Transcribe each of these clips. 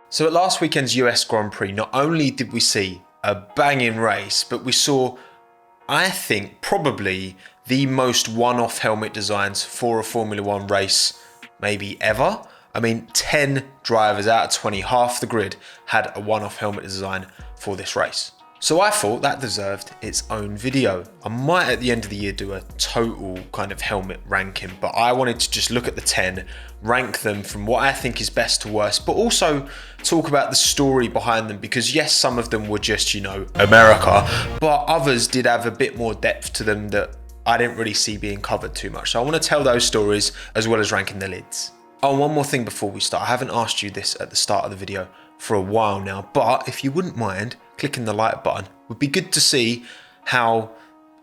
So at last weekend's US Grand Prix, not only did we see a banging race, but we saw, I think, probably the most one-off helmet designs for a Formula One race maybe ever. I mean, 10 drivers out of 20, half the grid, had a one-off helmet design for this race. So I thought that deserved its own video. I might at the end of the year do a total kind of helmet ranking, but I wanted to just look at the 10, rank them from what I think is best to worst, but also talk about the story behind them, because yes, some of them were just, you know, America, but others did have a bit more depth to them that I didn't really see being covered too much. So I want to tell those stories as well as ranking the lids. Oh, one more thing before we start. I haven't asked you this at the start of the video for a while now, but if you wouldn't mind clicking the like button, it would be good to see how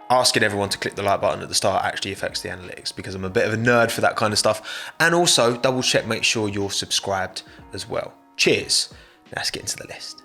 asking everyone to click the like button at the start actually affects the analytics, because I'm a bit of a nerd for that kind of stuff. And also double check, make sure you're subscribed as well. Cheers. Let's get into the list.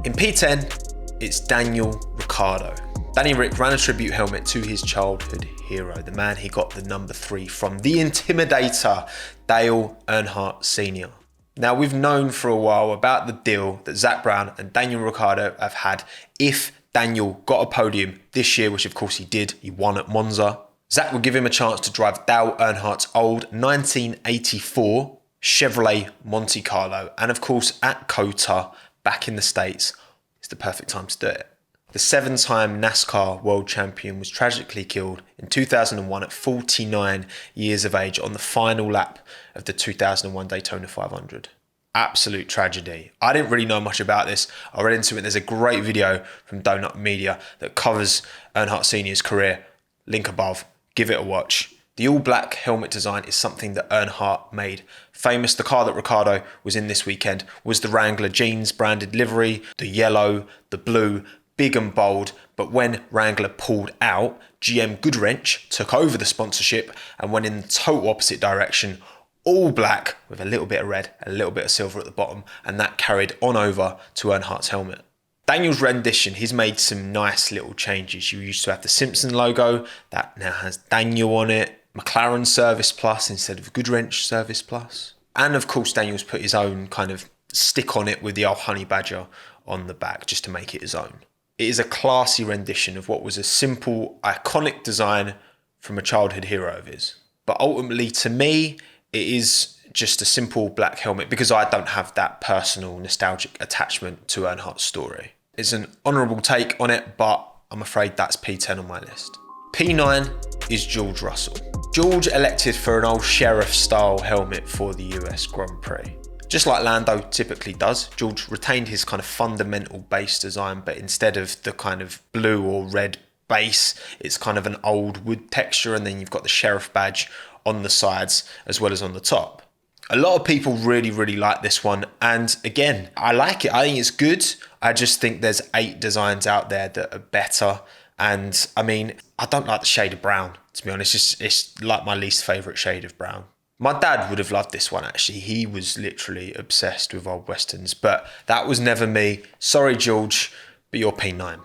In P10, it's Daniel Ricciardo. Danny Rick ran a tribute helmet to his childhood hero, the man he got the number 3 from, the Intimidator, Dale Earnhardt Sr. Now, we've known for a while about the deal that Zak Brown and Daniel Ricciardo have had if Daniel got a podium this year, which of course he did. He won at Monza. Zak would give him a chance to drive Dale Earnhardt's old 1984 Chevrolet Monte Carlo. And of course, at COTA, back in the States, it's the perfect time to do it. The 7-time NASCAR world champion was tragically killed in 2001 at 49 years of age on the final lap of the 2001 Daytona 500. Absolute tragedy. I didn't really know much about this. I read into it. There's a great video from Donut Media that covers Earnhardt Sr.'s career. Link above. Give it a watch. The all-black helmet design is something that Earnhardt made famous. The car that Ricciardo was in this weekend was the Wrangler jeans branded livery, the yellow, the blue, big and bold, but when Wrangler pulled out, GM Goodwrench took over the sponsorship and went in the total opposite direction, all black with a little bit of red, a little bit of silver at the bottom, and that carried on over to Earnhardt's helmet. Daniel's rendition, he's made some nice little changes. You used to have the Simpson logo, that now has Daniel on it, McLaren Service Plus instead of Goodwrench Service Plus. And of course, Daniel's put his own kind of stick on it with the old honey badger on the back just to make it his own. It is a classy rendition of what was a simple, iconic design from a childhood hero of his. But ultimately, to me, it is just a simple black helmet because I don't have that personal nostalgic attachment to Earnhardt's story. It's an honourable take on it, but I'm afraid that's P10 on my list. P9 is George Russell. George elected for an old sheriff-style helmet for the US Grand Prix. Just like Lando typically does, George retained his kind of fundamental base design, but instead of the kind of blue or red base, it's kind of an old wood texture, and then you've got the sheriff badge on the sides as well as on the top. A lot of people really, really like this one, and again, I like it. I think it's good. I just think there's 8 designs out there that are better, and I mean, I don't like the shade of brown, to be honest. It's like my least favourite shade of brown. My dad would have loved this one, actually. He was literally obsessed with old westerns, but that was never me. Sorry, George, but you're P9.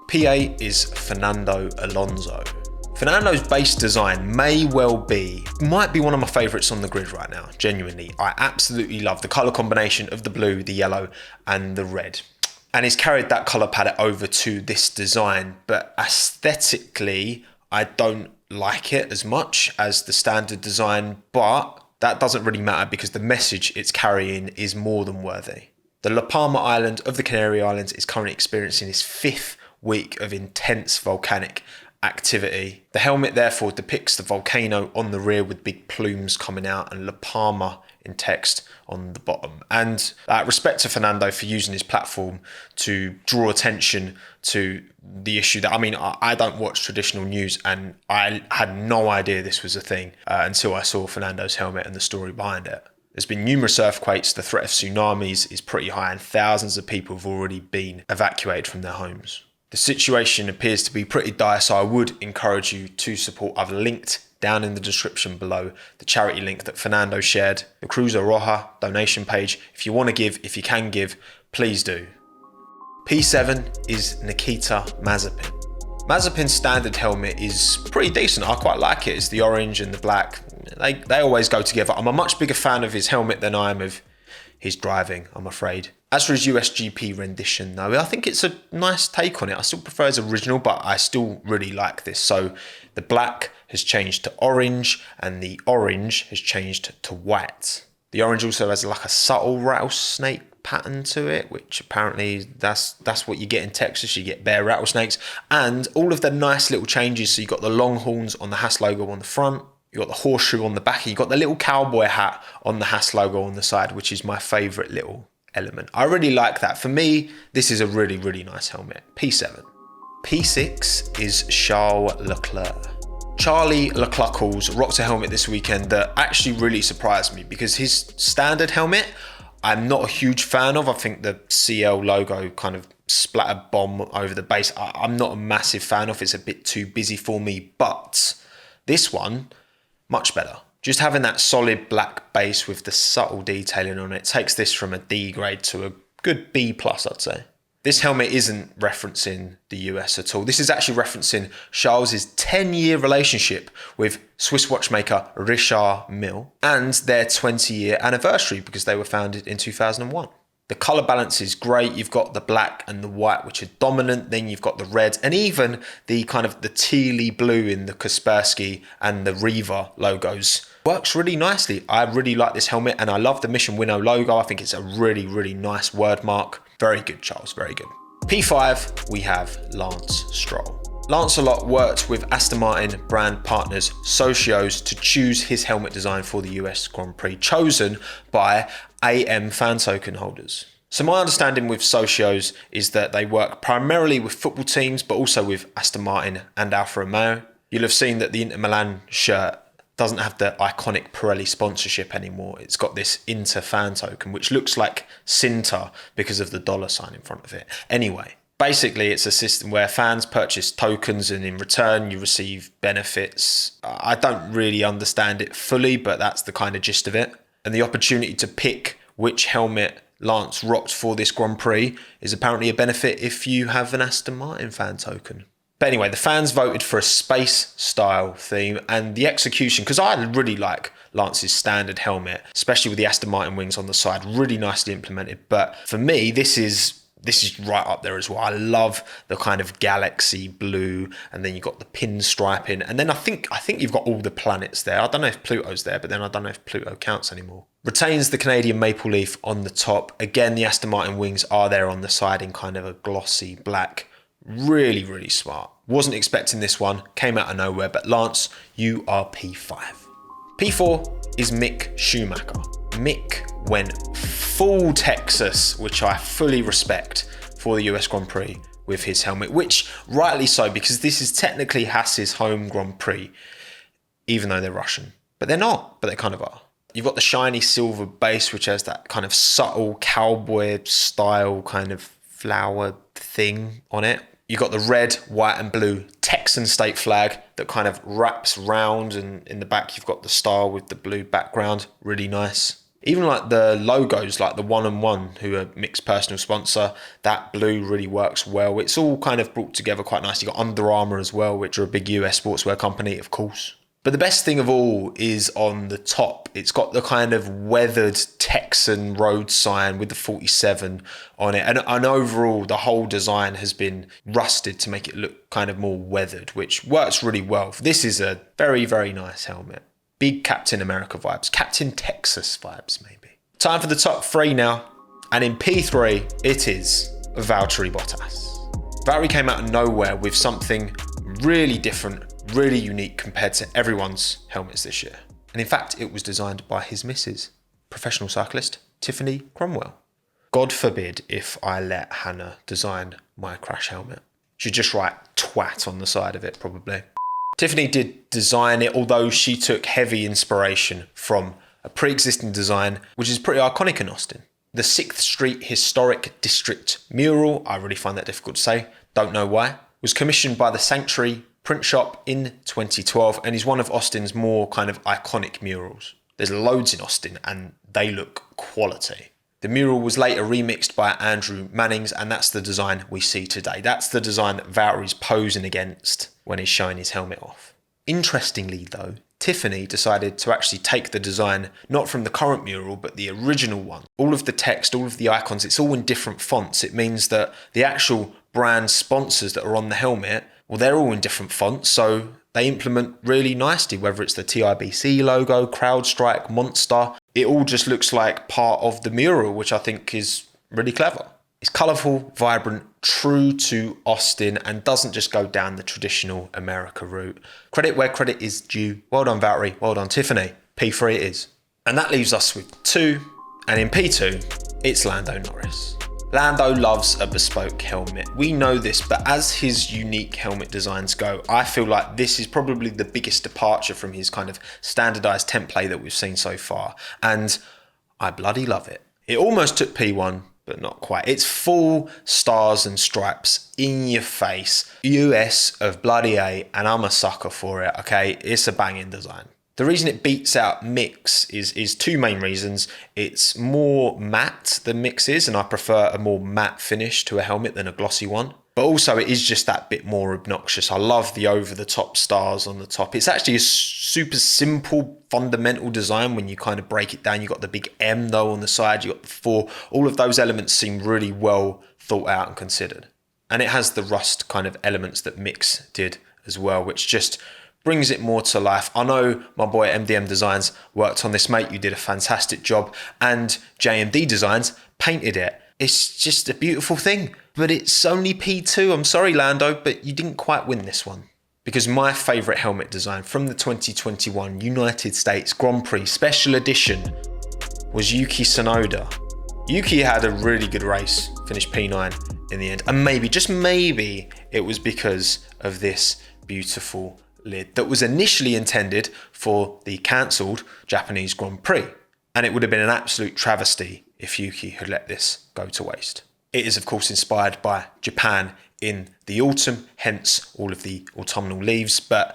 P8 is Fernando Alonso. Fernando's base design might be one of my favourites on the grid right now, genuinely. I absolutely love the colour combination of the blue, the yellow, and the red. And he's carried that colour palette over to this design, but aesthetically, I don't like it as much as the standard design, but that doesn't really matter because the message it's carrying is more than worthy. The La Palma Island of the Canary Islands is currently experiencing its 5th week of intense volcanic activity. The helmet therefore depicts the volcano on the rear with big plumes coming out and La Palma in text on the bottom. And respect to Fernando for using his platform to draw attention to the issue that, I mean, I don't watch traditional news and I had no idea this was a thing until I saw Fernando's helmet and the story behind it. There's been numerous earthquakes, the threat of tsunamis is pretty high, and thousands of people have already been evacuated from their homes. The situation appears to be pretty dire, so I would encourage you to support. I've linked down in the description below the charity link that Fernando shared, the Cruz Roja donation page. If you want to give, if you can give, please do. P7 is Nikita Mazepin. Mazepin's standard helmet is pretty decent. I quite like it. It's the orange and the black. They always go together. I'm a much bigger fan of his helmet than I am of his driving, I'm afraid. As for his USGP rendition, though, I think it's a nice take on it. I still prefer his original, but I still really like this. So the black has changed to orange, and the orange has changed to white. The orange also has like a subtle rattlesnake pattern to it, which apparently that's what you get in Texas. You get bare rattlesnakes, and all of the nice little changes. So you've got the long horns on the Haas logo on the front. You've got the horseshoe on the back. You've got the little cowboy hat on the Haas logo on the side, which is my favourite little element. I really like that. For me, this is a really, really nice helmet. P7. P6 is Charles Leclerc. Charlie Leclerc's rocked a helmet this weekend that actually really surprised me, because his standard helmet, I'm not a huge fan of. I think the CL logo kind of splattered bomb over the base. I'm not a massive fan of. It's a bit too busy for me, but this one, much better. Just having that solid black base with the subtle detailing on it takes this from a D grade to a good B plus, I'd say. This helmet isn't referencing the US at all. This is actually referencing Charles's 10-year relationship with Swiss watchmaker Richard Mille and their 20-year anniversary, because they were founded in 2001. The colour balance is great. You've got the black and the white, which are dominant. Then you've got the red, and even the kind of the tealy blue in the Kaspersky and the Riva logos. Works really nicely. I really like this helmet, and I love the Mission Winnow logo. I think it's a really, really nice word mark. Very good, Charles, very good. P5, we have Lance Stroll. Lancelot worked with Aston Martin brand partners Socios to choose his helmet design for the US Grand Prix, chosen by AM fan token holders. So my understanding with Socios is that they work primarily with football teams, but also with Aston Martin and Alfa Romeo. You'll have seen that the Inter Milan shirt doesn't have the iconic Pirelli sponsorship anymore. It's got this Inter fan token, which looks like Cinta because of the dollar sign in front of it. Anyway, basically, it's a system where fans purchase tokens and in return you receive benefits. I don't really understand it fully, but that's the kind of gist of it. And the opportunity to pick which helmet Lance rocked for this Grand Prix is apparently a benefit if you have an Aston Martin fan token. But anyway, the fans voted for a space style theme, and the execution, because I really like Lance's standard helmet, especially with the Aston Martin wings on the side, really nicely implemented. But for me, this is right up there as well. I love the kind of galaxy blue, and then you've got the pinstriping, and then I think you've got all the planets there. I don't know if Pluto's there, but then I don't know if Pluto counts anymore. Retains the Canadian maple leaf on the top. Again, the Aston Martin wings are there on the side in kind of a glossy black. Really, really smart. Wasn't expecting this one. Came out of nowhere, but Lance, you are P5. P4 is Mick Schumacher. Mick went full Texas, which I fully respect, for the US Grand Prix with his helmet, which rightly so, because this is technically Haas's home Grand Prix, even though they're Russian. But they're not, but they kind of are. You've got the shiny silver base, which has that kind of subtle cowboy style kind of flower thing on it. You've got the red, white and blue Texan state flag that kind of wraps round, and in the back you've got the star with the blue background. Really nice. Even like the logos, like the 1&1, who are Mick's personal sponsor, that blue really works well. It's all kind of brought together quite nicely. You've got Under Armour as well, which are a big US sportswear company, of course. But the best thing of all is on the top. It's got the kind of weathered Texan road sign with the 47 on it. And overall, the whole design has been rusted to make it look kind of more weathered, which works really well. This is a very, very nice helmet. Big Captain America vibes. Captain Texas vibes, maybe. Time for the top three now. And in P3, it is Valtteri Bottas. Valtteri came out of nowhere with something really different, really unique compared to everyone's helmets this year. And in fact, it was designed by his missus, professional cyclist Tiffany Cromwell. God forbid if I let Hannah design my crash helmet. She'd just write twat on the side of it, probably. Tiffany did design it, although she took heavy inspiration from a pre-existing design, which is pretty iconic in Austin. The 6th Street Historic District mural, I really find that difficult to say, don't know why, was commissioned by the Sanctuary print shop in 2012 and is one of Austin's more kind of iconic murals. There's loads in Austin and they look quality. The mural was later remixed by Andrew Mannings, and that's the design we see today. That's the design that Valtteri's posing against when he's showing his helmet off. Interestingly though, Tiffany decided to actually take the design, not from the current mural, but the original one. All of the text, all of the icons, it's all in different fonts. It means that the actual brand sponsors that are on the helmet, well, they're all in different fonts. So they implement really nicely, whether it's the TIBC logo, CrowdStrike, Monster. It all just looks like part of the mural, which I think is really clever. It's colourful, vibrant, true to Austin, and doesn't just go down the traditional America route. Credit where credit is due. Well done, Valtteri. Well done, Tiffany. P3 it is. And that leaves us with 2. And in P2, it's Lando Norris. Lando loves a bespoke helmet. We know this, but as his unique helmet designs go, I feel like this is probably the biggest departure from his kind of standardized template that we've seen so far. And I bloody love it. It almost took P1, but not quite. It's full stars and stripes in your face. US of bloody A, and I'm a sucker for it, okay? It's a banging design. The reason it beats out Mick's is 2 main reasons. It's more matte than Mick's is, and I prefer a more matte finish to a helmet than a glossy one. But also it is just that bit more obnoxious. I love the over-the-top stars on the top. It's actually a super simple, fundamental design when you kind of break it down. You've got the big M though on the side, you've got the 4. All of those elements seem really well thought out and considered. And it has the rust kind of elements that Mick's did as well, which just brings it more to life. I know my boy MDM Designs worked on this, mate. You did a fantastic job. And JMD Designs painted it. It's just a beautiful thing. But it's only P2. I'm sorry, Lando, but you didn't quite win this one. Because my favourite helmet design from the 2021 United States Grand Prix Special Edition was Yuki Tsunoda. Yuki had a really good race, finished P9 in the end. And maybe, just maybe, it was because of this beautiful lid that was initially intended for the cancelled Japanese Grand Prix. And it would have been an absolute travesty if Yuki had let this go to waste. It is, of course, inspired by Japan in the autumn, hence all of the autumnal leaves. But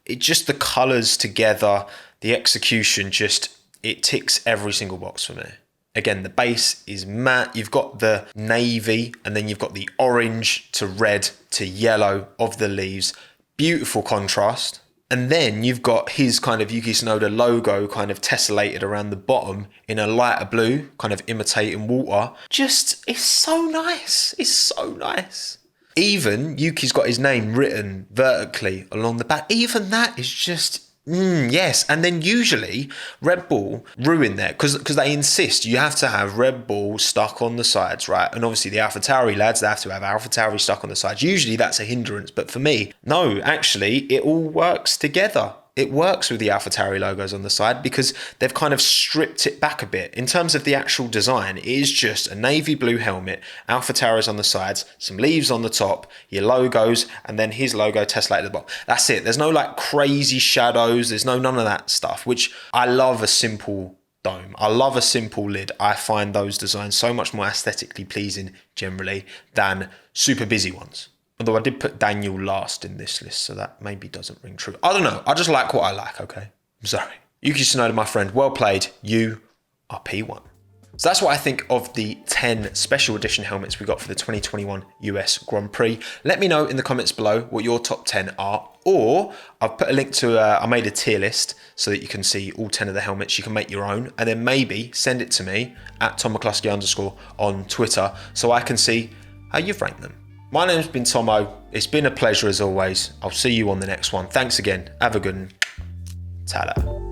it just, the colours together, the execution, just, it ticks every single box for me. Again, the base is matte. You've got the navy, and then you've got the orange to red to yellow of the leaves. Beautiful contrast. And then you've got his kind of Yuki Tsunoda logo kind of tessellated around the bottom in a lighter blue, kind of imitating water. Just, it's so nice. It's so nice. Even Yuki's got his name written vertically along the back. Even that is just, yes. And then usually Red Bull ruin that because they insist you have to have Red Bull stuck on the sides, right? And obviously the AlphaTauri lads, they have to have AlphaTauri stuck on the sides. Usually that's a hindrance, but for me, no, actually it all works together. It works with the AlphaTauri logos on the side because they've kind of stripped it back a bit. In terms of the actual design, it is just a navy blue helmet, AlphaTauri's on the sides, some leaves on the top, your logos, and then his logo tessellated at the bottom. That's it. There's no like crazy shadows. There's none of that stuff, which I love a simple dome. I love a simple lid. I find those designs so much more aesthetically pleasing generally than super busy ones. Although I did put Daniel last in this list, so that maybe doesn't ring true. I don't know. I just like what I like, okay? I'm sorry. Yuki Tsunoda, my friend, well played. You are P1. So that's what I think of the 10 special edition helmets we got for the 2021 US Grand Prix. Let me know in the comments below what your top 10 are. Or I've put a link to, I made a tier list so that you can see all 10 of the helmets. You can make your own and then maybe send it to me at @TomMcCluskey_ on Twitter so I can see how you've ranked them. My name's been Tommo. It's been a pleasure as always. I'll see you on the next one. Thanks again. Have a good one. Ta-da.